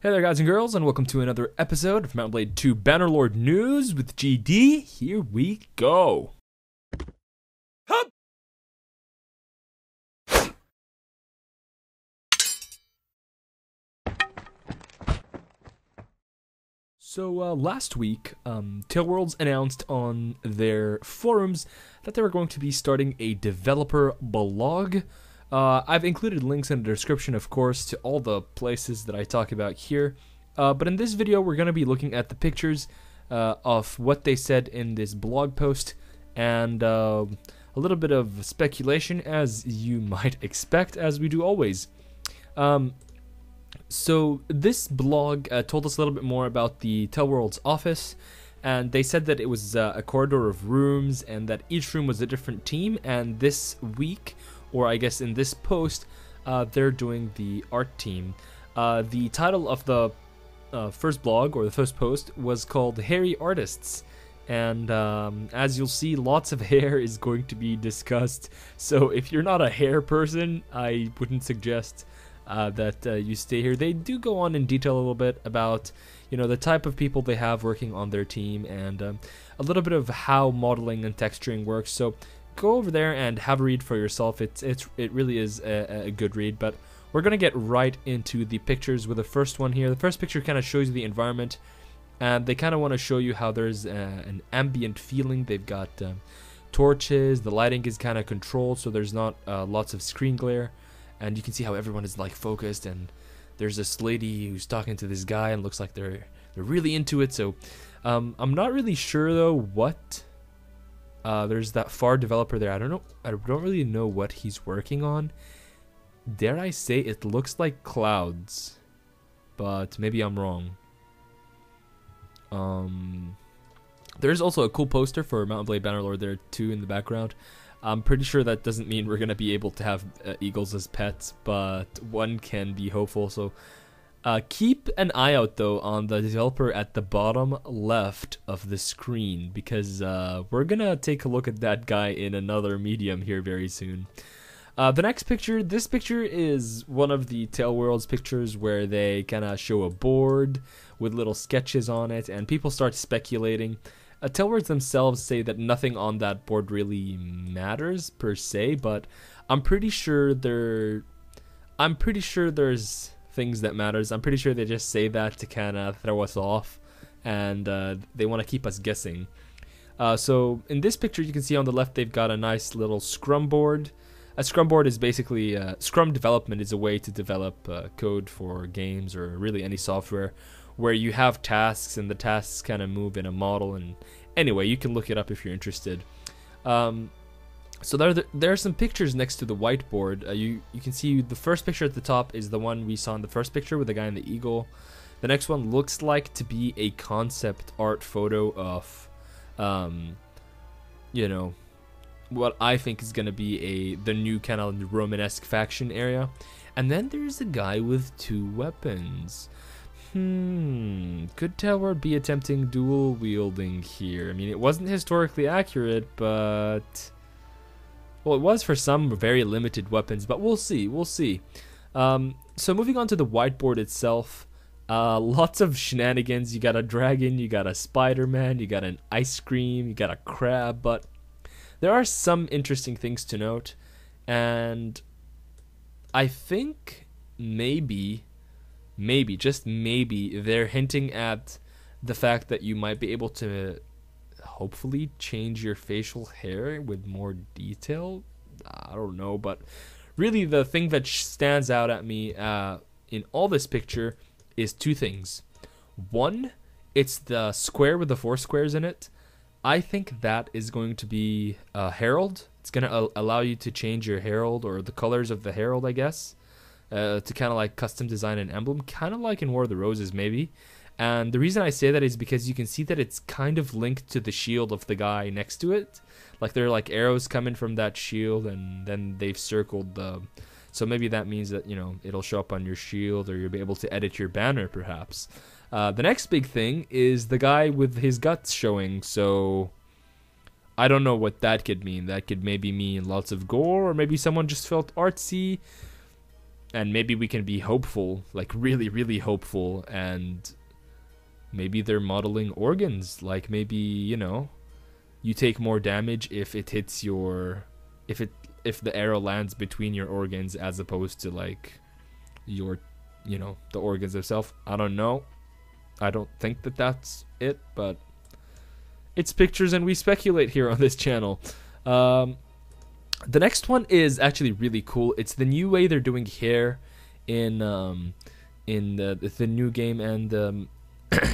Hey there guys and girls, and welcome to another episode of Mount Blade 2 Bannerlord News with GD. Here we go. Hup! So last week, Tailworlds announced on their forums that they were going to be starting a developer blog. I've included links in the description, of course, to all the places that I talk about here. But in this video, we're going to be looking at the pictures of what they said in this blog post, and a little bit of speculation, as you might expect, as we do always. So this blog told us a little bit more about the Tailworlds office, and they said that it was a corridor of rooms, and that each room was a different team, and this week, or I guess in this post, they're doing the art team. The title of the first blog, or the first post, was called Hairy Artists, and as you'll see, lots of hair is going to be discussed, so if you're not a hair person, I wouldn't suggest that you stay here. They do go on in detail a little bit about, you know, the type of people they have working on their team, and a little bit of how modeling and texturing works, so go over there and have a read for yourself. It really is a good read, but we're gonna get right into the pictures with the first one here. The first picture kind of shows you the environment, and they kind of want to show you how there's an ambient feeling. They've got torches, the lighting is kind of controlled, so there's not lots of screen glare, and you can see how everyone is like focused, and there's this lady who's talking to this guy and looks like they're really into it. So I'm not really sure though what there's that far developer there. I don't really know what he's working on. Dare I say it looks like clouds, but maybe I'm wrong. There's also a cool poster for Mount Blade Bannerlord there too in the background. I'm pretty sure that doesn't mean we're gonna be able to have eagles as pets, but one can be hopeful. So keep an eye out though on the developer at the bottom left of the screen, because we're gonna take a look at that guy in another medium here very soon. The next picture, this picture is one of the Tailworlds pictures where they kind of show a board with little sketches on it, and people start speculating. Tailworlds themselves say that nothing on that board really matters per se, but I'm pretty sure there's things that matters. I'm pretty sure they just say that to kind of throw us off, and they want to keep us guessing. So in this picture, you can see on the left they've got a nice little scrum board. A scrum board is basically scrum development is a way to develop code for games or really any software, where you have tasks and the tasks kind of move in a model. And anyway, you can look it up if you're interested. So there are some pictures next to the whiteboard. You can see the first picture at the top is the one we saw in the first picture with the guy and the eagle. The next one looks like to be a concept art photo of, you know, what I think is going to be the new kind of Romanesque faction area. And then there's a guy with two weapons. Could Tailward be attempting dual wielding here? I mean, it wasn't historically accurate, but well, it was for some very limited weapons, but we'll see. So moving on to the whiteboard itself, lots of shenanigans. You got a dragon, you got a Spider-Man, you got an ice cream, you got a crab, but there are some interesting things to note, and I think maybe, just maybe, they're hinting at the fact that you might be able to hopefully change your facial hair with more detail. I don't know, but really the thing that stands out at me in all this picture is two things. One, it's the square with the 4 squares in it. I think that is going to be a herald. It's going to allow you to change your herald, or the colors of the herald, I guess, to kind of like custom design an emblem, kind of like in War of the Roses maybe. And the reason I say that is because you can see that it's kind of linked to the shield of the guy next to it. Like there are like arrows coming from that shield, and then they've circled the... So maybe that means that, you know, it'll show up on your shield, or you'll be able to edit your banner perhaps. The next big thing is the guy with his guts showing, so I don't know what that could mean. That could maybe mean lots of gore, or maybe someone just felt artsy. And maybe we can be hopeful, like really, really hopeful, and maybe they're modeling organs. Like maybe, you know, you take more damage if it hits your, if the arrow lands between your organs as opposed to like your, you know, the organs themselves. I don't know. I don't think that that's it, but it's pictures and we speculate here on this channel. The next one is actually really cool. It's the new way they're doing hair in the new game, and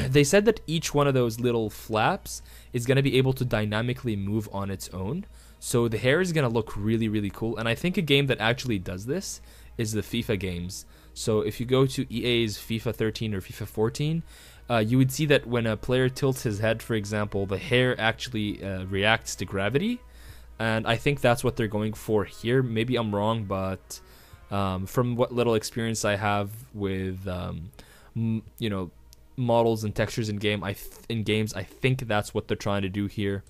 they said that each one of those little flaps is going to be able to dynamically move on its own. So the hair is going to look really, really cool. And I think a game that actually does this is the FIFA games. So if you go to EA's FIFA 13 or FIFA 14, you would see that when a player tilts his head, for example, the hair actually reacts to gravity. And I think that's what they're going for here. Maybe I'm wrong, but from what little experience I have with, you know, models and textures in games, I think that's what they're trying to do here.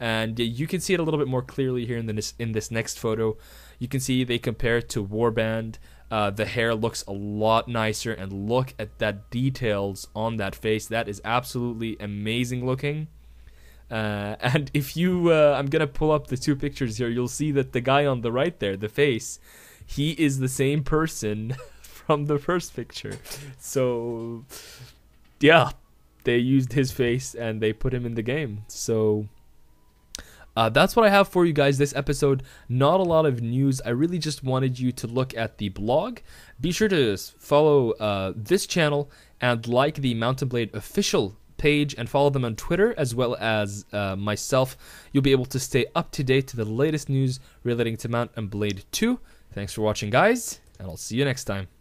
And you can see it a little bit more clearly here in this next photo. You can see they compare it to Warband. The hair looks a lot nicer, and look at that details on that face. That is absolutely amazing looking. And if you, I'm gonna pull up the two pictures here. You'll see that the guy on the right there, the face, he is the same person from the first picture. So, yeah, they used his face and they put him in the game. So, that's what I have for you guys this episode. Not a lot of news. I really just wanted you to look at the blog. Be sure to follow this channel and like the Mountain Blade official page and follow them on Twitter as well as myself. You'll be able to stay up to date to the latest news relating to Mount and Blade 2. Thanks for watching, guys, and I'll see you next time.